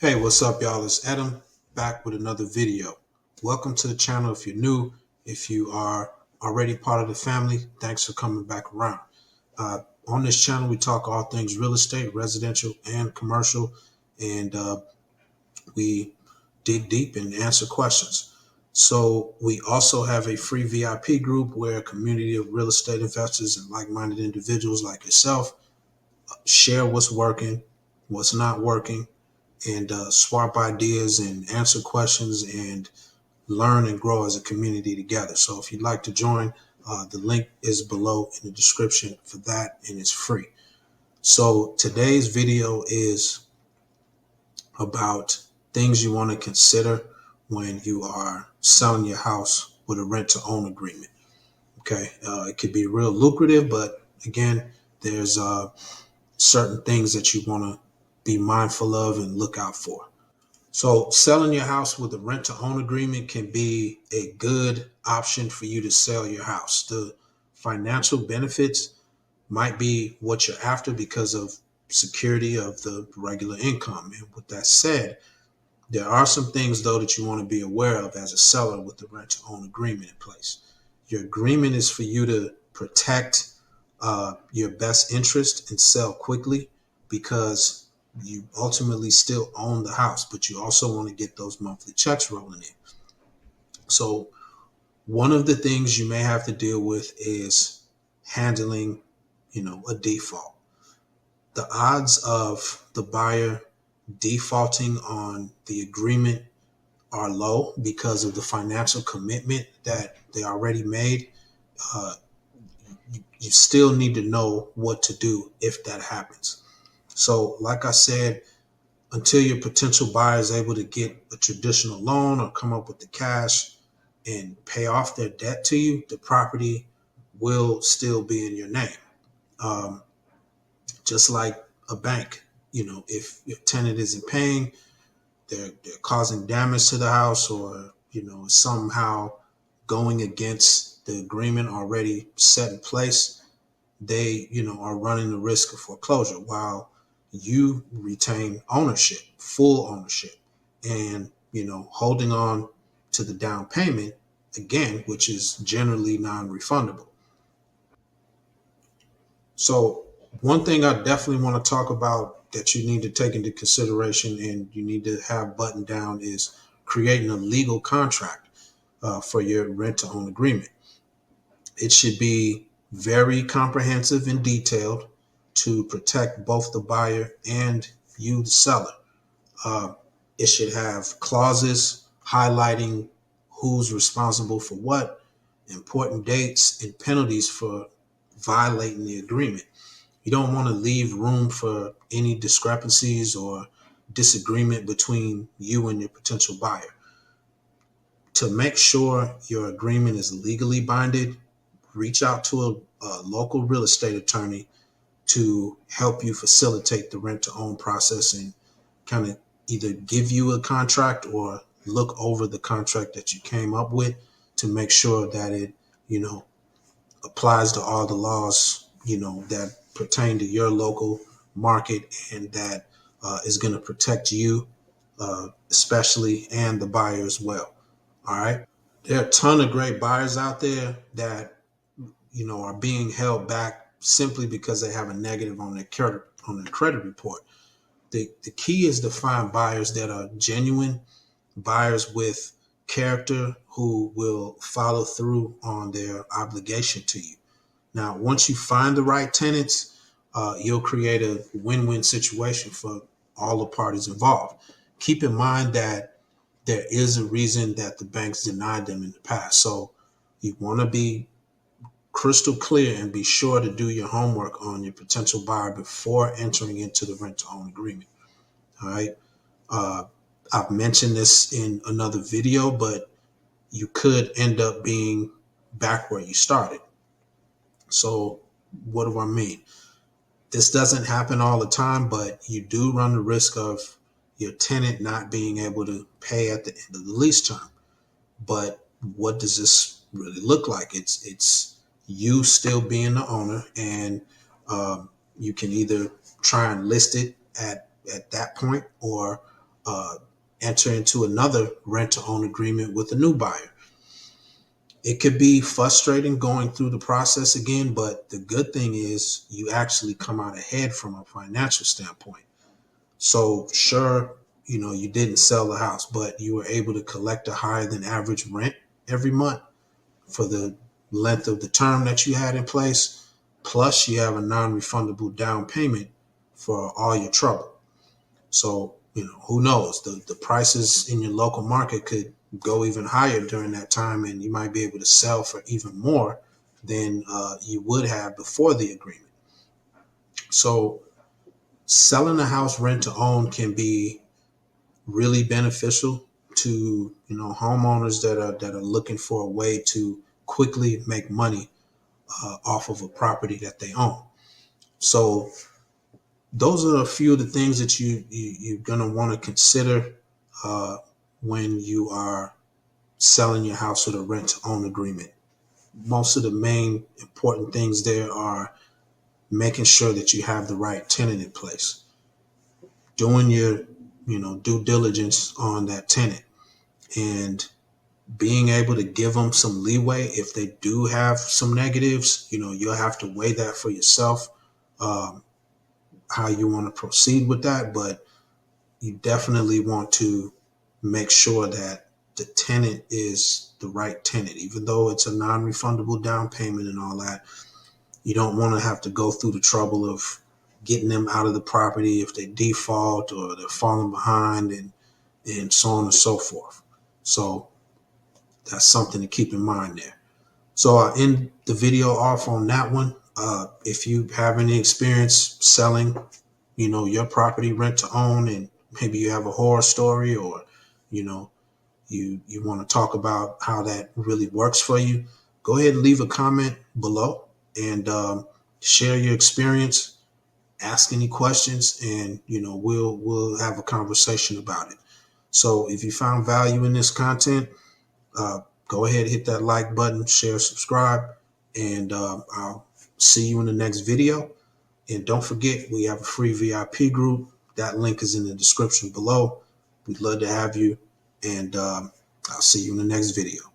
Hey, what's up, y'all? It's Edem back with another video. Welcome to the channel if you're new. If you are already part of the family, thanks for coming back around. On this channel, we talk all things real estate, residential and commercial, and we dig deep and answer questions. So we also have a free VIP group where a community of real estate investors and like-minded individuals like yourself share what's working, what's not working, and swap ideas and answer questions and learn and grow as a community together. So if you'd like to join, the link is below in the description for that, and it's free. So today's video is about things you want to consider when you are selling your house with a rent to own agreement. Okay, it could be real lucrative, but again, there's certain things that you want to be mindful of and look out for. So selling your house with a rent to own agreement can be a good option for you to sell your house. The financial benefits might be what you're after because of security of the regular income. And with that said, there are some things though that you want to be aware of as a seller with the rent to own agreement in place. Your agreement is for you to protect your best interest and sell quickly because you ultimately still own the house, but you also want to get those monthly checks rolling in. So one of the things you may have to deal with is handling, a default. The odds of the buyer defaulting on the agreement are low because of the financial commitment that they already made. Uh, you still need to know what to do if that happens. So, like I said, until your potential buyer is able to get a traditional loan or come up with the cash and pay off their debt to you, the property will still be in your name. Um, just like a bank, if your tenant isn't paying, they're causing damage to the house, or somehow going against the agreement already set in place, they are running the risk of foreclosure while you retain ownership, full ownership, and holding on to the down payment again, which is generally non-refundable. So one thing I definitely want to talk about that you need to take into consideration and you need to have buttoned down is creating a legal contract for your rent to own agreement. It should be very comprehensive and detailed to protect both the buyer and you, the seller. Uh, it should have clauses highlighting who's responsible for what, important dates, and penalties for violating the agreement. You don't want to leave room for any discrepancies or disagreement between you and your potential buyer. To make sure your agreement is legally binded, reach out to a local real estate attorney to help you facilitate the rent to own process and kind of either give you a contract or look over the contract that you came up with to make sure that it, applies to all the laws, that pertain to your local market and that is going to protect you, especially, and the buyer as well. All right. There are a ton of great buyers out there that are being held back simply because they have a negative on their credit report. The key is to find buyers that are genuine, buyers with character who will follow through on their obligation to you. Now, once you find the right tenants, you'll create a win-win situation for all the parties involved. Keep in mind that there is a reason that the banks denied them in the past. So you want to be crystal clear and be sure to do your homework on your potential buyer before entering into the rent to own agreement. All right. Uh, I've mentioned this in another video, but you could end up being back where you started. So what do I mean? This doesn't happen all the time, but you do run the risk of your tenant not being able to pay at the end of the lease term. But what does this really look like? It's you still being the owner, and you can either try and list it at that point, or enter into another rent-to-own agreement with a new buyer. It could be frustrating going through the process again, but the good thing is you actually come out ahead from a financial standpoint. So sure, you didn't sell the house, but you were able to collect a higher than average rent every month for the length of the term that you had in place. Plus you have a non-refundable down payment for all your trouble. So, who knows? The prices in your local market could go even higher during that time, and you might be able to sell for even more than you would have before the agreement. So selling a house rent to own can be really beneficial to homeowners that are looking for a way to quickly make money off of a property that they own. So those are a few of the things that you're going to want to consider when you are selling your house with a rent to own agreement. Most of the main important things there are making sure that you have the right tenant in place, doing your due diligence on that tenant, and being able to give them some leeway if they do have some negatives. You'll have to weigh that for yourself, how you want to proceed with that, but you definitely want to make sure that the tenant is the right tenant. Even though it's a non-refundable down payment and all that, you don't want to have to go through the trouble of getting them out of the property if they default or they're falling behind, and so on and so forth. So that's something to keep in mind there. So I'll end the video off on that one. If you have any experience selling, your property rent to own, and maybe you have a horror story, or, you want to talk about how that really works for you, go ahead and leave a comment below and share your experience, ask any questions, and, we'll have a conversation about it. So if you found value in this content, go ahead, hit that like button, share, subscribe, and I'll see you in the next video. And don't forget, we have a free VIP group. That link is in the description below. We'd love to have you, and I'll see you in the next video.